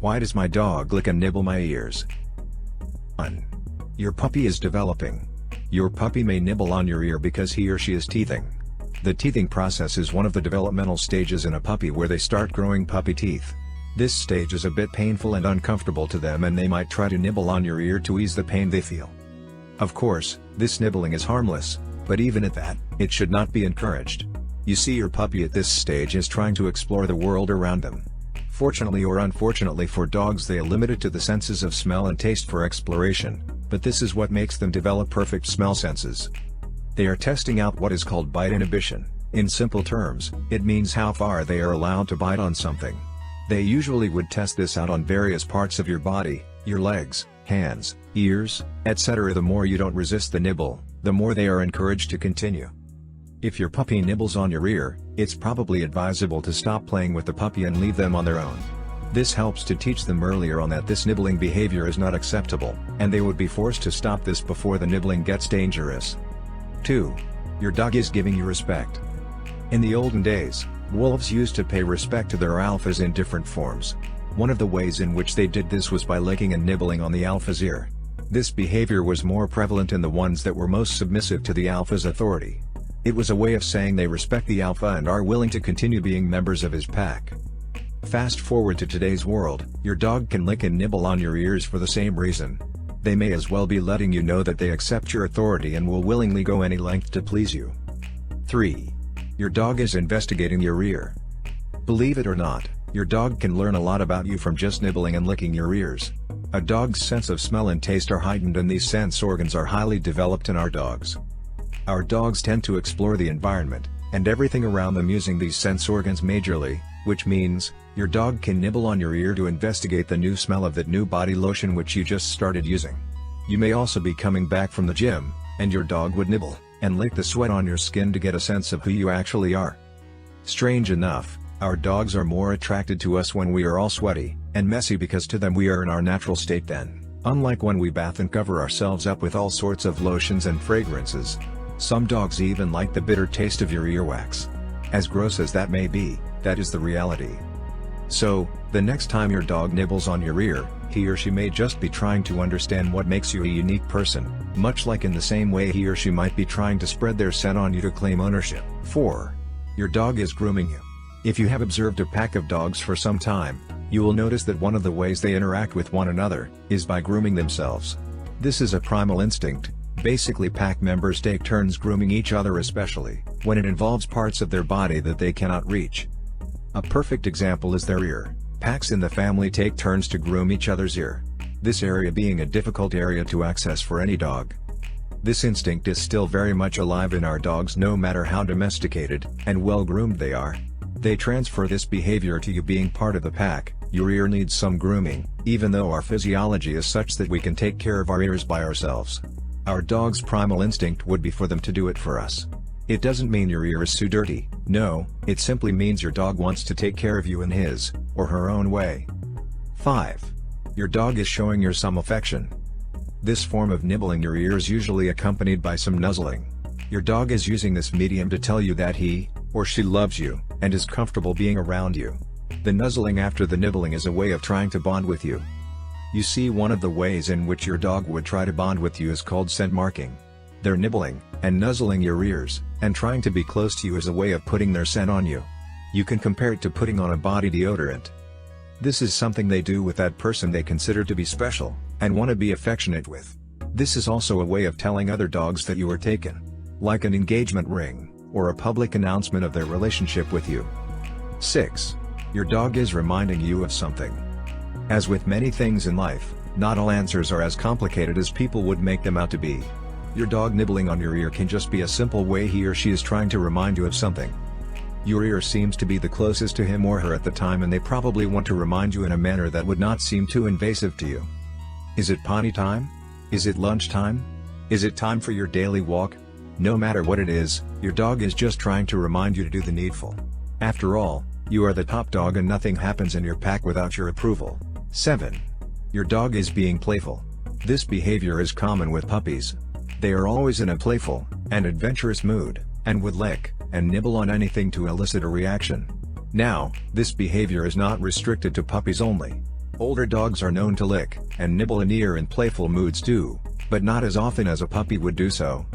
Why does my dog lick and nibble my ears? 1. Your puppy is developing. Your puppy may nibble on your ear because he or she is teething. The teething process is one of the developmental stages in a puppy where they start growing puppy teeth. This stage is a bit painful and uncomfortable to them, and they might try to nibble on your ear to ease the pain they feel. Of course, this nibbling is harmless, but even at that, it should not be encouraged. You see, your puppy at this stage is trying to explore the world around them. Fortunately or unfortunately for dogs, they are limited to the senses of smell and taste for exploration, but this is what makes them develop perfect smell senses. They are testing out what is called bite inhibition. In simple terms, it means how far they are allowed to bite on something. They usually would test this out on various parts of your body, your legs, hands, ears, etc. The more you don't resist the nibble, the more they are encouraged to continue. If your puppy nibbles on your ear, it's probably advisable to stop playing with the puppy and leave them on their own. This helps to teach them earlier on that this nibbling behavior is not acceptable, and they would be forced to stop this before the nibbling gets dangerous. 2. Your dog is giving you respect. In the olden days, wolves used to pay respect to their alphas in different forms. One of the ways in which they did this was by licking and nibbling on the alpha's ear. This behavior was more prevalent in the ones that were most submissive to the alpha's authority. It was a way of saying they respect the alpha and are willing to continue being members of his pack. Fast forward to today's world, your dog can lick and nibble on your ears for the same reason. They may as well be letting you know that they accept your authority and will willingly go any length to please you. 3. Your dog is investigating your ear. Believe it or not, your dog can learn a lot about you from just nibbling and licking your ears. A dog's sense of smell and taste are heightened, and these sense organs are highly developed in our dogs. Our dogs tend to explore the environment, and everything around them using these sense organs majorly, which means, your dog can nibble on your ear to investigate the new smell of that new body lotion which you just started using. You may also be coming back from the gym, and your dog would nibble and lick the sweat on your skin to get a sense of who you actually are. Strange enough, our dogs are more attracted to us when we are all sweaty and messy because to them we are in our natural state then, unlike when we bath and cover ourselves up with all sorts of lotions and fragrances. Some dogs even like the bitter taste of your earwax. As gross as that may be, that is the reality. So, the next time your dog nibbles on your ear, he or she may just be trying to understand what makes you a unique person, much like in the same way he or she might be trying to spread their scent on you to claim ownership. 4. Your dog is grooming you. If you have observed a pack of dogs for some time, you will notice that one of the ways they interact with one another is by grooming themselves. This is a primal instinct. Basically, pack members take turns grooming each other, especially when it involves parts of their body that they cannot reach. A perfect example is their ear. Packs in the family take turns to groom each other's ear, this area being a difficult area to access for any dog. This instinct is still very much alive in our dogs, no matter how domesticated and well-groomed they are. They transfer this behavior to you being part of the pack. Your ear needs some grooming, even though our physiology is such that we can take care of our ears by ourselves. Our dog's primal instinct would be for them to do it for us. It doesn't mean your ear is too dirty, no, it simply means your dog wants to take care of you in his or her own way. 5. Your dog is showing you some affection. This form of nibbling your ear is usually accompanied by some nuzzling. Your dog is using this medium to tell you that he or she loves you and is comfortable being around you. The nuzzling after the nibbling is a way of trying to bond with you. You see, one of the ways in which your dog would try to bond with you is called scent marking. They're nibbling and nuzzling your ears and trying to be close to you as a way of putting their scent on you. You can compare it to putting on a body deodorant. This is something they do with that person they consider to be special and want to be affectionate with. This is also a way of telling other dogs that you are taken, like an engagement ring or a public announcement of their relationship with you. 6. Your dog is reminding you of something. As with many things in life, not all answers are as complicated as people would make them out to be. Your dog nibbling on your ear can just be a simple way he or she is trying to remind you of something. Your ear seems to be the closest to him or her at the time, and they probably want to remind you in a manner that would not seem too invasive to you. Is it potty time? Is it lunchtime? Is it time for your daily walk? No matter what it is, your dog is just trying to remind you to do the needful. After all, you are the top dog and nothing happens in your pack without your approval. 7. Your dog is being playful. This behavior is common with puppies. They are always in a playful and adventurous mood, and would lick and nibble on anything to elicit a reaction. Now, this behavior is not restricted to puppies only. Older dogs are known to lick and nibble an ear in playful moods too, but not as often as a puppy would do so.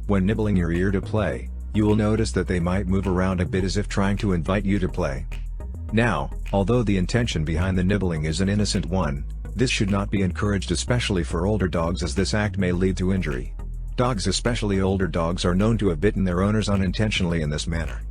When nibbling your ear to play, you will notice that they might move around a bit as if trying to invite you to play. Now, although the intention behind the nibbling is an innocent one, this should not be encouraged, especially for older dogs, as this act may lead to injury. Dogs, especially older dogs, are known to have bitten their owners unintentionally in this manner.